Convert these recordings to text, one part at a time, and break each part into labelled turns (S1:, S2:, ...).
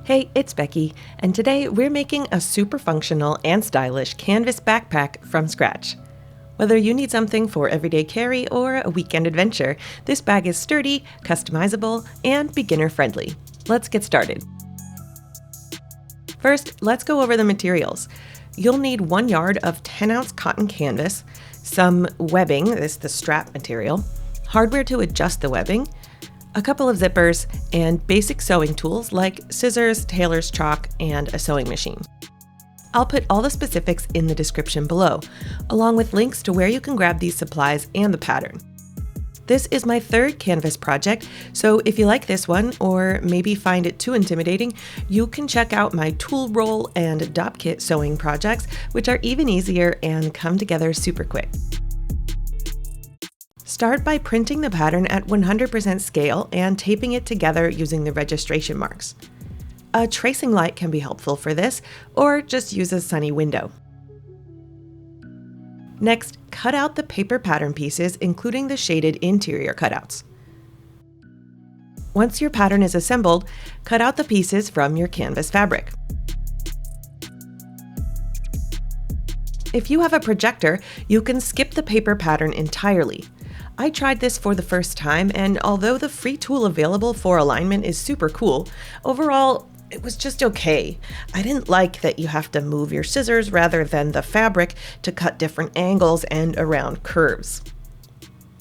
S1: Hey, it's Becky, and today we're making a super functional and stylish canvas backpack from scratch. Whether you need something for everyday carry or a weekend adventure, this bag is sturdy, customizable, and beginner-friendly. Let's get started. First, let's go over the materials. You'll need 1 yard of 10-ounce cotton canvas, some webbing, this is the strap material, hardware to adjust the webbing, a couple of zippers, and basic sewing tools like scissors, tailor's chalk, and a sewing machine. I'll put all the specifics in the description below, along with links to where you can grab these supplies and the pattern. This is my third canvas project, so if you like this one, or maybe find it too intimidating, you can check out my tool roll and dop kit sewing projects, which are even easier and come together super quick. Start by printing the pattern at 100% scale and taping it together using the registration marks. A tracing light can be helpful for this, or just use a sunny window. Next, cut out the paper pattern pieces, including the shaded interior cutouts. Once your pattern is assembled, cut out the pieces from your canvas fabric. If you have a projector, you can skip the paper pattern entirely. I tried this for the first time, and although the free tool available for alignment is super cool, overall, it was just okay. I didn't like that you have to move your scissors rather than the fabric to cut different angles and around curves.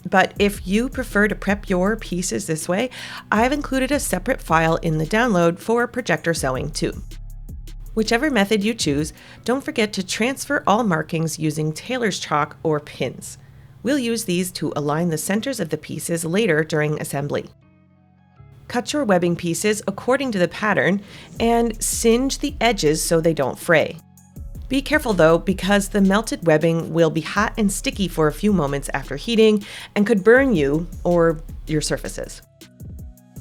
S1: But if you prefer to prep your pieces this way, I've included a separate file in the download for projector sewing too. Whichever method you choose, don't forget to transfer all markings using tailor's chalk or pins. We'll use these to align the centers of the pieces later during assembly. Cut your webbing pieces according to the pattern and singe the edges so they don't fray. Be careful though, because the melted webbing will be hot and sticky for a few moments after heating and could burn you or your surfaces.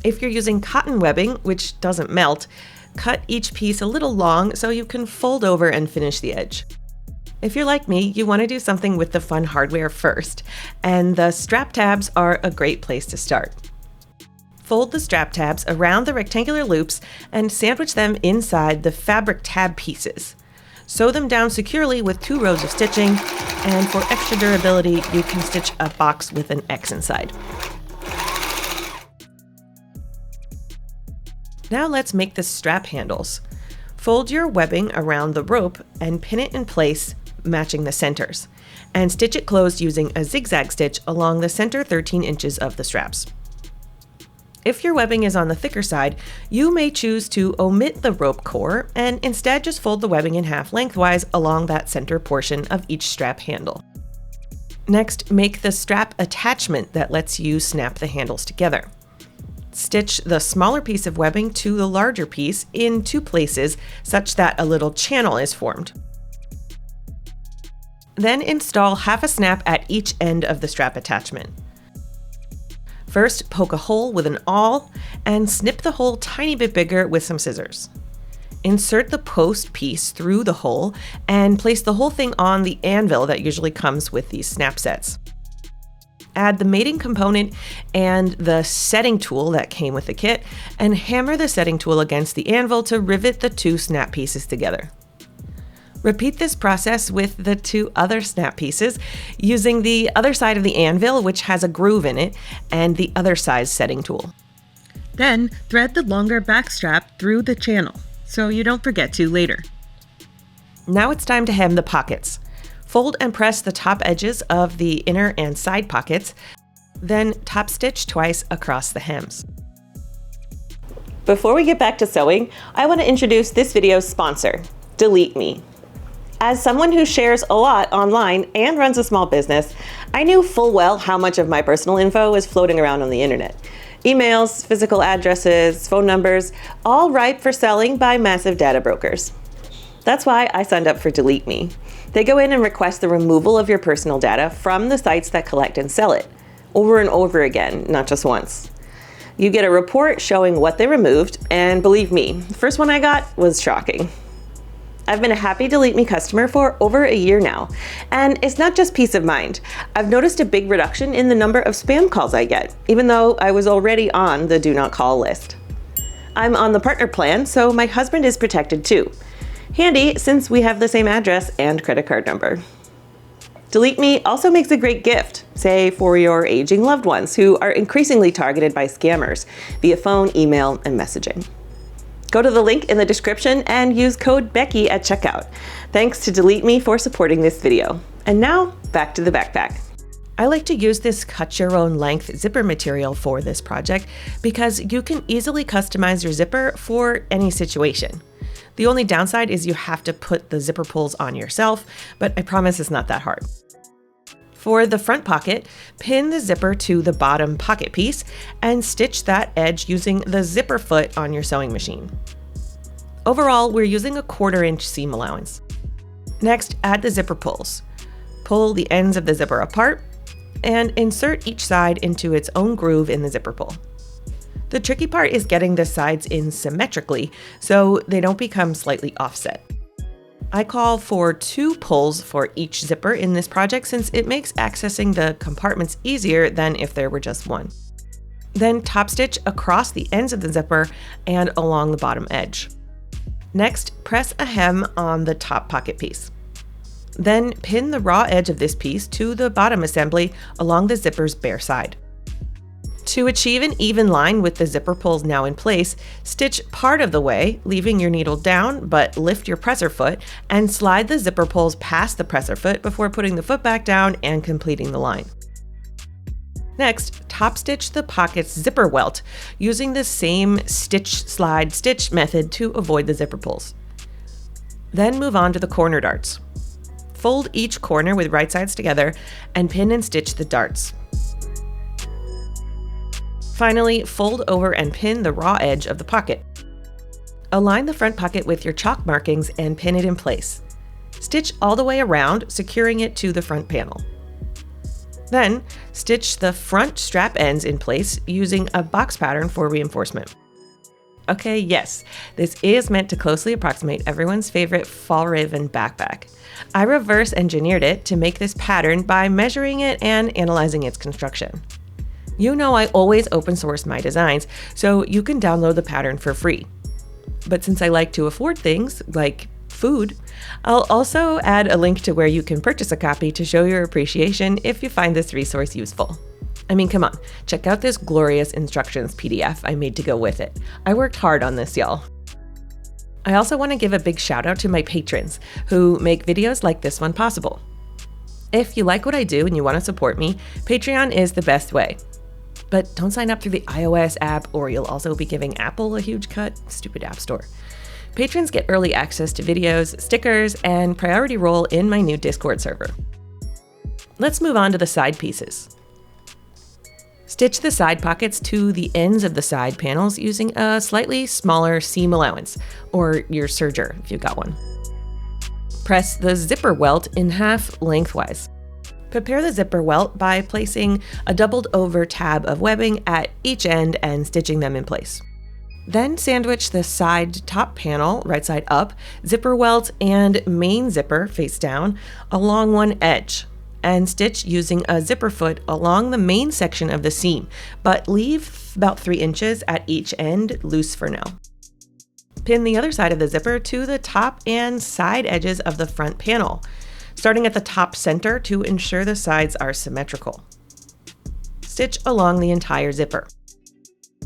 S1: If you're using cotton webbing, which doesn't melt, cut each piece a little long so you can fold over and finish the edge. If you're like me, you want to do something with the fun hardware first, and the strap tabs are a great place to start. Fold the strap tabs around the rectangular loops and sandwich them inside the fabric tab pieces. Sew them down securely with 2 rows of stitching, and for extra durability, you can stitch a box with an X inside. Now let's make the strap handles. Fold your webbing around the rope and pin it in place, matching the centers, and stitch it closed using a zigzag stitch along the center 13 inches of the straps. If your webbing is on the thicker side, you may choose to omit the rope core and instead just fold the webbing in half lengthwise along that center portion of each strap handle. Next, make the strap attachment that lets you snap the handles together. Stitch the smaller piece of webbing to the larger piece in 2 places such that a little channel is formed. Then install half a snap at each end of the strap attachment. First, poke a hole with an awl and snip the hole tiny bit bigger with some scissors. Insert the post piece through the hole and place the whole thing on the anvil that usually comes with these snap sets. Add the mating component and the setting tool that came with the kit, and hammer the setting tool against the anvil to rivet the 2 snap pieces together. Repeat this process with the 2 other snap pieces using the other side of the anvil, which has a groove in it, and the other size setting tool. Then thread the longer back strap through the channel, so you don't forget to later. Now it's time to hem the pockets. Fold and press the top edges of the inner and side pockets, then top stitch twice across the hems. Before we get back to sewing, I want to introduce this video's sponsor, DeleteMe. As someone who shares a lot online and runs a small business, I knew full well how much of my personal info was floating around on the internet. Emails, physical addresses, phone numbers, all ripe for selling by massive data brokers. That's why I signed up for DeleteMe. They go in and request the removal of your personal data from the sites that collect and sell it, over and over again, not just once. You get a report showing what they removed, and believe me, the first one I got was shocking. I've been a happy DeleteMe customer for over a year now, and it's not just peace of mind. I've noticed a big reduction in the number of spam calls I get, even though I was already on the do not call list. I'm on the partner plan, so my husband is protected too. Handy since we have the same address and credit card number. DeleteMe also makes a great gift, say for your aging loved ones who are increasingly targeted by scammers via phone, email, and messaging. Go to the link in the description and use code Becky at checkout. Thanks to DeleteMe for supporting this video. And now, back to the backpack. I like to use this cut-your-own-length zipper material for this project because you can easily customize your zipper for any situation. The only downside is you have to put the zipper pulls on yourself, but I promise it's not that hard. For the front pocket, pin the zipper to the bottom pocket piece and stitch that edge using the zipper foot on your sewing machine. Overall, we're using a 1/4 inch seam allowance. Next, add the zipper pulls. Pull the ends of the zipper apart and insert each side into its own groove in the zipper pull. The tricky part is getting the sides in symmetrically so they don't become slightly offset. I call for 2 pulls for each zipper in this project since it makes accessing the compartments easier than if there were just one. Then top stitch across the ends of the zipper and along the bottom edge. Next, press a hem on the top pocket piece. Then pin the raw edge of this piece to the bottom assembly along the zipper's bare side. To achieve an even line with the zipper pulls now in place, stitch part of the way, leaving your needle down, but lift your presser foot and slide the zipper pulls past the presser foot before putting the foot back down and completing the line. Next, top stitch the pocket's zipper welt using the same stitch, slide, stitch method to avoid the zipper pulls. Then move on to the corner darts. Fold each corner with right sides together and pin and stitch the darts. Finally, fold over and pin the raw edge of the pocket. Align the front pocket with your chalk markings and pin it in place. Stitch all the way around, securing it to the front panel. Then, stitch the front strap ends in place using a box pattern for reinforcement. Okay, yes, this is meant to closely approximate everyone's favorite fall ribbon backpack. I reverse engineered it to make this pattern by measuring it and analyzing its construction. You know I always open source my designs, so you can download the pattern for free. But since I like to afford things, like food, I'll also add a link to where you can purchase a copy to show your appreciation if you find this resource useful. I mean, come on, check out this glorious instructions PDF I made to go with it. I worked hard on this, y'all. I also want to give a big shout out to my patrons who make videos like this one possible. If you like what I do and you want to support me, Patreon is the best way. But don't sign up through the iOS app or you'll also be giving Apple a huge cut. Stupid App Store. Patrons get early access to videos, stickers, and priority role in my new Discord server. Let's move on to the side pieces. Stitch the side pockets to the ends of the side panels using a slightly smaller seam allowance, or your serger if you've got one. Press the zipper welt in half lengthwise. Prepare the zipper welt by placing a doubled over tab of webbing at each end and stitching them in place. Then sandwich the side top panel, right side up, zipper welt, and main zipper face down along one edge, and stitch using a zipper foot along the main section of the seam, but leave about 3 inches at each end loose for now. Pin the other side of the zipper to the top and side edges of the front panel, starting at the top center to ensure the sides are symmetrical. Stitch along the entire zipper.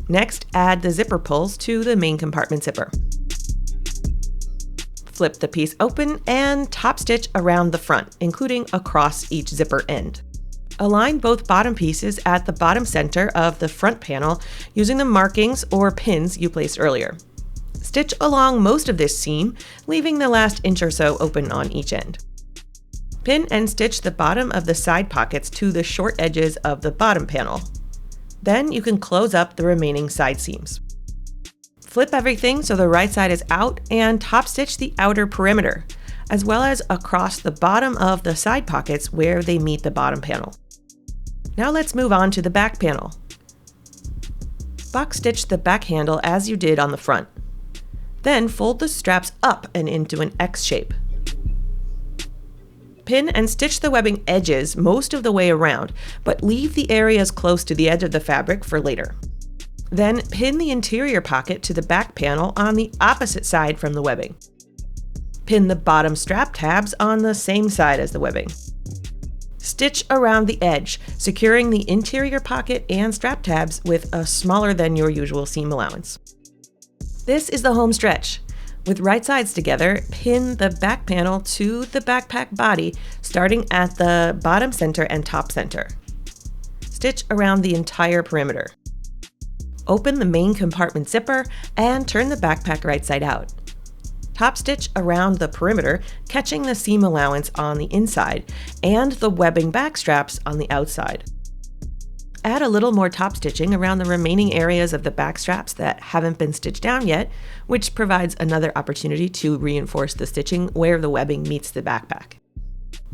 S1: Next, add the zipper pulls to the main compartment zipper. Flip the piece open and top stitch around the front, including across each zipper end. Align both bottom pieces at the bottom center of the front panel using the markings or pins you placed earlier. Stitch along most of this seam, leaving the last inch or so open on each end. Pin and stitch the bottom of the side pockets to the short edges of the bottom panel. Then you can close up the remaining side seams. Flip everything so the right side is out and top stitch the outer perimeter, as well as across the bottom of the side pockets where they meet the bottom panel. Now let's move on to the back panel. Box stitch the back handle as you did on the front. Then fold the straps up and into an X shape. Pin and stitch the webbing edges most of the way around, but leave the areas close to the edge of the fabric for later. Then pin the interior pocket to the back panel on the opposite side from the webbing. Pin the bottom strap tabs on the same side as the webbing. Stitch around the edge, securing the interior pocket and strap tabs with a smaller than your usual seam allowance. This is the home stretch. With right sides together, pin the back panel to the backpack body, starting at the bottom center and top center. Stitch around the entire perimeter. Open the main compartment zipper and turn the backpack right side out. Top stitch around the perimeter, catching the seam allowance on the inside and the webbing back straps on the outside. Add a little more top stitching around the remaining areas of the back straps that haven't been stitched down yet, which provides another opportunity to reinforce the stitching where the webbing meets the backpack.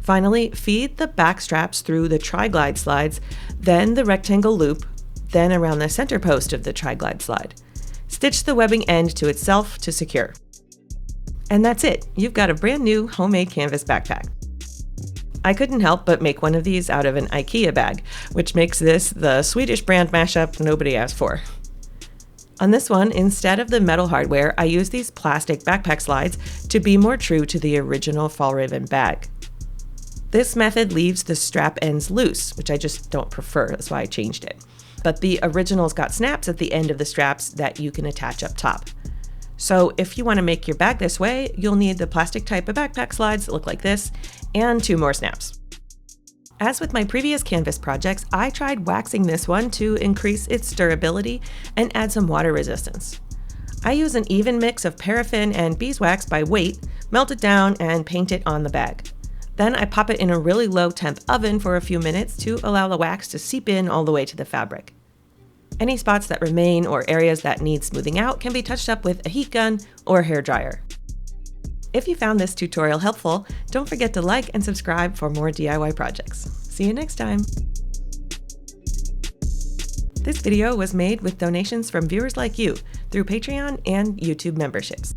S1: Finally, feed the back straps through the tri-glide slides, then the rectangle loop, then around the center post of the tri-glide slide. Stitch the webbing end to itself to secure. And that's it. You've got a brand new homemade canvas backpack. I couldn't help but make one of these out of an IKEA bag, which makes this the Swedish brand mashup nobody asked for. On this one, instead of the metal hardware, I used these plastic backpack slides to be more true to the original fall ribbon bag. This method leaves the strap ends loose, which I just don't prefer, that's why I changed it. But the original's got snaps at the end of the straps that you can attach up top. So if you want to make your bag this way, you'll need the plastic type of backpack slides that look like this, and 2 more snaps. As with my previous canvas projects, I tried waxing this one to increase its durability and add some water resistance. I use an even mix of paraffin and beeswax by weight, melt it down, and paint it on the bag. Then I pop it in a really low temp oven for a few minutes to allow the wax to seep in all the way to the fabric. Any spots that remain or areas that need smoothing out can be touched up with a heat gun or hair dryer. If you found this tutorial helpful, don't forget to like and subscribe for more DIY projects. See you next time. This video was made with donations from viewers like you through Patreon and YouTube memberships.